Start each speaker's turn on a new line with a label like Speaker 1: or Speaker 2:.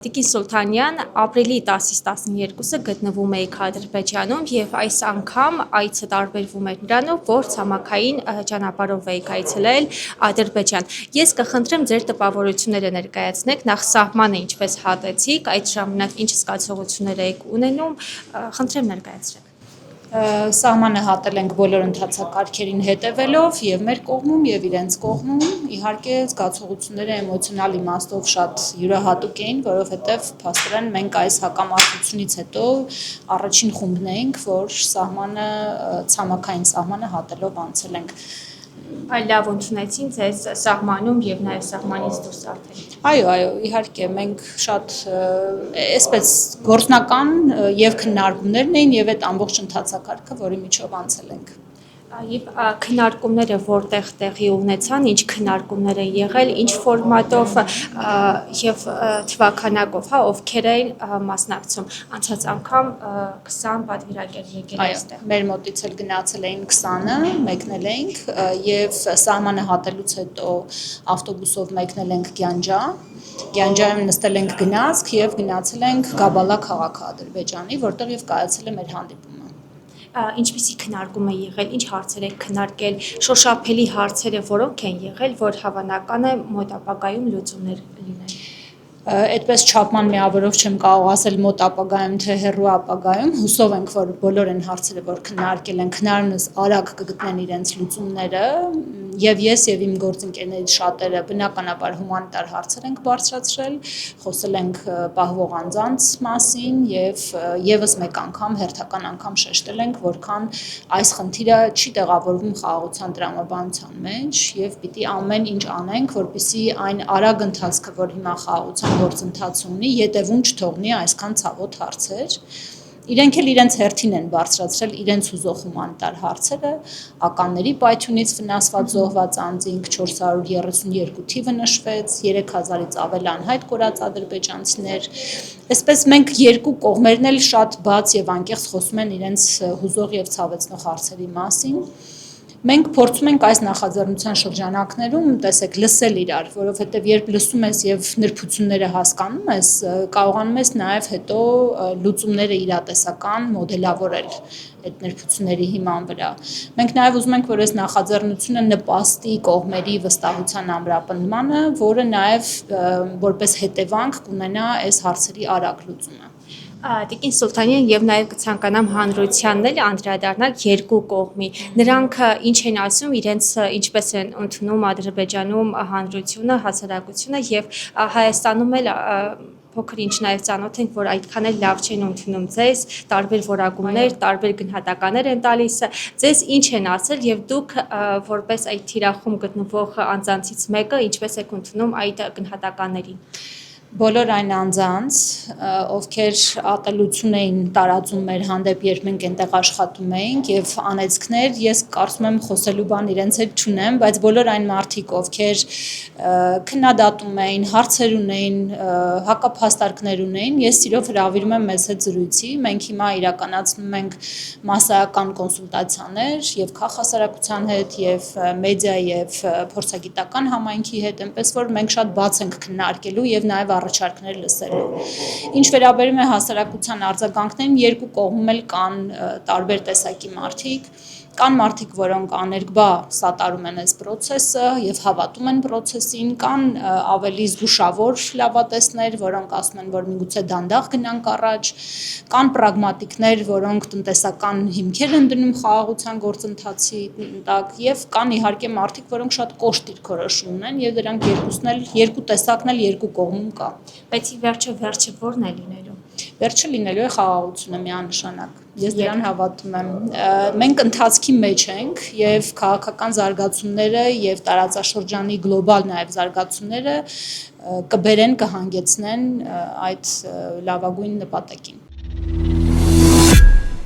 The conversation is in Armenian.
Speaker 1: Տիկին Սուլթանյան ապրիլի 10-ից 12-ը գտնվում էիք Ադրբեջանում և այս անգամ այցը տարբերվում էր նրանով, որ ցամաքային ճանապարհով էիք այցելել Ադրբեջան։ Ես կխնդրեմ ձեր տպավորությունները ներկայացնեք, նախ սահմանը ինչպես հատեցիք, այդ ժամանակ ինչ զգացողություններ էիք ունենում, խնդրեմ ներկայացրեք։
Speaker 2: Սահմանը հատել ենք բոլոր ընթացակարգերին հետևելով եւ մեր կողմում եւ իրենց կողմում իհարկե զգացողությունները էմոցիոնալ իմաստով շատ յուրահատուկ էին, որովհետեւ փաստորեն մենք այս հակամարտությունից հետո առաջին խումբն էինք, որ ցամաքային սահմանը հատելով անցել ենք։
Speaker 1: Այ լավ ընդունեցին ձեզ սահմանում եւ նաեւ սահմանից դուրս արդեն։
Speaker 2: Այո, իհարկե մենք շատ այսպես գործնական եւ քննարկումներն էին եւ այդ ամբողջ ընթացակարգը, որի միջով անցել ենք։
Speaker 1: Եվ քննարկումները որտեղ տեղի ունեցան, ինչ քննարկումներ են եղել, ինչ ֆորմատով եւ թվականակով, ովքեր էին մասնակցում։ Անցած անգամ 20 պատվիրակեր եկել այստեղ։
Speaker 2: Մեր մոտից էլ գնացել էին 20-ը, մեկնել էինք եւ սահմանը հատելուց հետո ավտոբուսով մեկնել ենք Գյանջայում նստել ենք գնացք եւ գնացել ենք Գաբալա քաղաքը Ադրբեջանի, որտեղ եւ կայացել է մեր հանդիպումը։
Speaker 1: Ինչպիսի քննարկում է եղել, ինչ հարցեր եք քննարկել, շոշափելի հարցերը որոնք են եղել, որ հավանական է մոտ ապագայում լուծումներ լինեն։
Speaker 2: Այդպես չափման միավորով չեմ կարող ասել մոտ ապագայում թե հեռու ապագայում, հուսով ենք, որ բոլոր այն հարցերը, որ քննարկել ենք, հնարինս արագ կգտնեն իրենց լուծումները, եւ ես եւ իմ գործընկերներից շատերը բնականաբար հումանիտար հարցեր ենք բարձրացրել, խոսել ենք պահվող անձանց մասին եւ եւս մեկ անգամ հերթական անգամ շեշտել ենք, որքան այս խնդիրը չի տեղավորվում խաղաղության տրամաբանության մեջ եւ պիտի ամեն ինչ անենք, որպեսզի այն արագ ընթացքը, որ հիմա խաղաղության գործընթացը ունի, յետևում չթողնի այսքան ցավոտ հարցեր։ Իրենք էլ իրենց հերթին են բարձրացրել իրենց հուզող հումանիտար հարցերը, ականների պայթյունից վնասված զոհված անձինք 432 թիվը նշվեց, 3000-ից ավել անհայտ կորած ադրբեջանցիներ։ Այսպես մենք երկու կողմերն էլ շատ բաց եւ անկեղծ խոսում են իրենց հուզող եւ ցավեցնող հարցերի մասին։ Մենք փորձում ենք այս նախաձեռնության շրջանակներում, տեսեք, լսել իրար, որովհետև երբ լսում ես եւ նրբությունները հասկանում ես, կարողանում ես նաեւ հետո լուծումները իրատեսական մոդելավորել այդ նրբությունների հիման վրա։ Մենք նաեւ ուզում ենք, որ այս նախաձեռնությունը նպաստի կողմերի վստահության ամրապնդմանը, որը նաեւ որպես հետևանք կունենա այս հարցերի արագ լուծումը։
Speaker 1: Տիկին Սուլթանյան եւ նաեւ կցանկանամ հանրությանն էլ անդրադառնալ երկու կողմի։ Նրանք ինչ են ասում, իրենց ինչպես են ընդունում Ադրբեջանում հանրությունը, հասարակությունը եւ Հայաստանում էլ փոքր ինչ նաեւ ծանոթ ենք, որ այդքան էլ լավ չեն ընդունում ձեզ, տարբեր որակումներ, տարբեր գնահատականներ են տալիս։ Ձեզ ինչ են ասել եւ դուք որպես այդ թիրախում գտնվող անձանցից մեկը ինչպես եք ընդունում այդ գնահատականներին։
Speaker 2: Բոլոր այն անձանց, ովքեր ատելություն էին տարածում մեր հանդեպ, երբ մենք այնտեղ աշխատում էինք եւ անեծքներ, ես կարծում եմ խոսելու բան իրենց հետ չունեմ, բայց բոլոր այն մարդիկ, ովքեր քննադատում էին, հարցեր ունեին, հակափաստարկներ ունեին, ես սիրով հրավիրում եմ մեզ հետ զրույցի։ Մենք հիմա իրականացնում ենք մասսայական կոնսուլտացիաներ եւ քաղաքասարակության հետ եւ մեդիա եւ փորձագիտական համայնքի հետ, այնպես որ մենք շատ բաց ենք քննարկելու եւ նաեւ առաջարկներ լսելու։ Ինչ վերաբերում է հասարակության արձագանքներին, երկու կողմում էլ կան տարբեր տեսակի մարդիկ, կան մարդիկ, որոնք աներկբա սատարում են այս process-ը եւ հավատում են process-ին, կան ավելի զգուշավոր լավատեսներ, որոնք ասում են, որ միգուցե դանդաղ գնանք առաջ, կան պրագմատիկներ, որոնք տնտեսական հիմքեր են դնում խաղաղության գործընթացի տակ եւ կան իհարկե մարդիկ, որոնք շատ կոշտ դիրքորոշում ունեն եւ դրանք երկու տեսակն էլ երկու կողմում կա։
Speaker 1: Բայց ի վերջը ո՞րն է լինելու։
Speaker 2: Վերջը լինելու է խաղաղությունը միանշանակ։ Ես դրան հավատում եմ։ Մենք ընթացքի մեջ ենք եւ քաղաքական զարգացումները եւ տարածաշրջանի գլոբալ նաեւ զարգացումները կբերեն, կհանգեցնեն այդ լավագույն նպատակին։